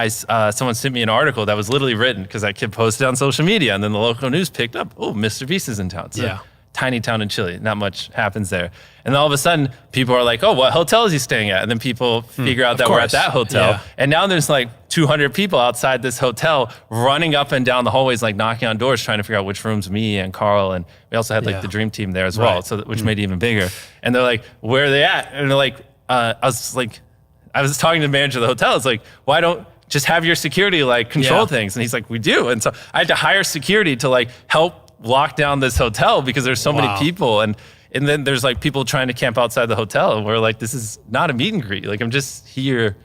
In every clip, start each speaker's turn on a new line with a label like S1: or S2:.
S1: someone sent me an article that was literally written because that kid posted on social media, and then the local news picked up, oh, Mr. Beast is in town. So, tiny town in Chile, not much happens there. And then all of a sudden, people are like, oh, what hotel is he staying at? And then people figure out that we're at that hotel. And now there's like 200 people outside this hotel running up and down the hallways, like knocking on doors, trying to figure out which room's me and Carl. And we also had like the dream team there as well, so which made it even bigger. And they're like, where are they at? And they're like, I was talking to the manager of the hotel. It's like, why don't just have your security like control things? And he's like, we do. And so I had to hire security to like help lock down this hotel because there's so many people. And then there's like people trying to camp outside the hotel. And we're like, this is not a meet and greet. Like I'm just here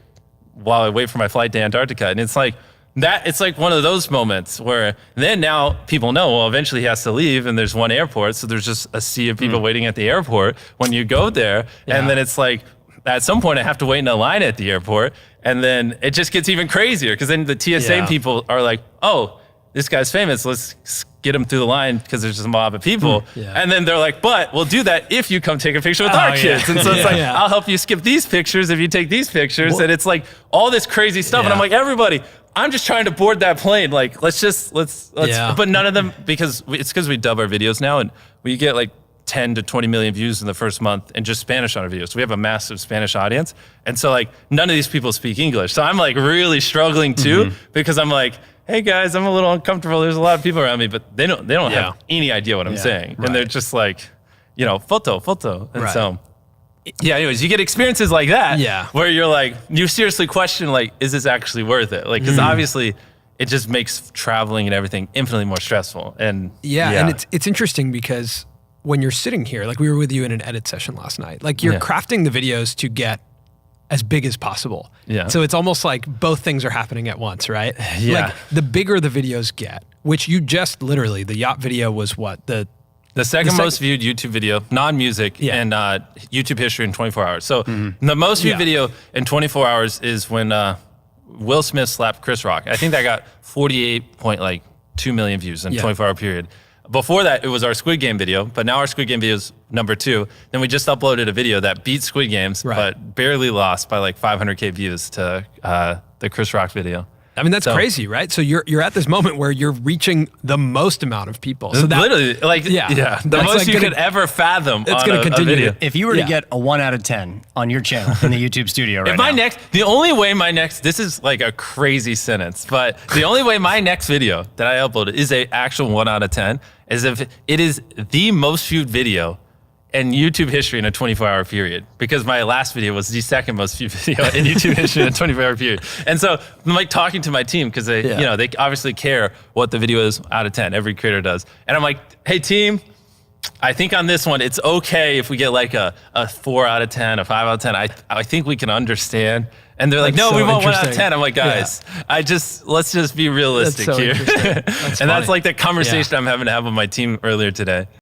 S1: while I wait for my flight to Antarctica. And it's like that, it's like one of those moments where then now people know, well, eventually he has to leave and there's one airport. So there's just a sea of people waiting at the airport when you go there. And then it's like, at some point I have to wait in a line at the airport. And then it just gets even crazier because then the TSA people are like, oh, this guy's famous. Let's get him through the line because there's just a mob of people. And then they're like, but we'll do that if you come take a picture with our kids. And so it's like, I'll help you skip these pictures if you take these pictures. And it's like all this crazy stuff. And I'm like, everybody, I'm just trying to board that plane. Like, let's but none of them, because we dub our videos now and we get like 10 to 20 million views in the first month and just Spanish on our videos. So we have a massive Spanish audience. And so like none of these people speak English. So I'm like really struggling too because I'm like, hey guys, I'm a little uncomfortable. There's a lot of people around me, but they don't have any idea what I'm saying. And they're just like, photo. And so, anyways, you get experiences like that where you're like, you seriously question like, is this actually worth it? Like, because obviously it just makes traveling and everything infinitely more stressful. And
S2: and it's interesting because when you're sitting here, like we were with you in an edit session last night, like you're crafting the videos to get as big as possible. So it's almost like both things are happening at once, right? Like the bigger the videos get, which you just literally, the yacht video was what? The
S1: second most viewed YouTube video, non-music, and YouTube history in 24 hours. So the most viewed video in 24 hours is when Will Smith slapped Chris Rock. I think that got 48.2 million views in a 24-hour period. Before that, it was our Squid Game video, but now our Squid Game video is number 2. Then we just uploaded a video that beat Squid Games, but barely lost by like 500K views to the Chris Rock video.
S2: I mean, that's crazy, right? So you're at this moment where you're reaching the most amount of people. So that,
S1: literally, like, the most like you could ever fathom. It's going to continue. Video.
S3: If you were to get a 1 out of 10 on your channel in the YouTube studio right now.
S1: The only way this is like a crazy sentence, but the only way my next video that I uploaded is a actual 1 out of 10 is if it is the most viewed video in YouTube history in a 24-hour period, because my last video was the second most viewed video in YouTube history in a 24-hour period. And so I'm like talking to my team because they, they obviously care what the video is out of 10. Every creator does. And I'm like, hey team, I think on this one, it's okay if we get like a 4 out of 10, a 5 out of 10. I think we can understand. And they're like, no, we want 1 out of 10. I'm like, guys, let's just be realistic here. And that's like the conversation I'm having to have with my team earlier today.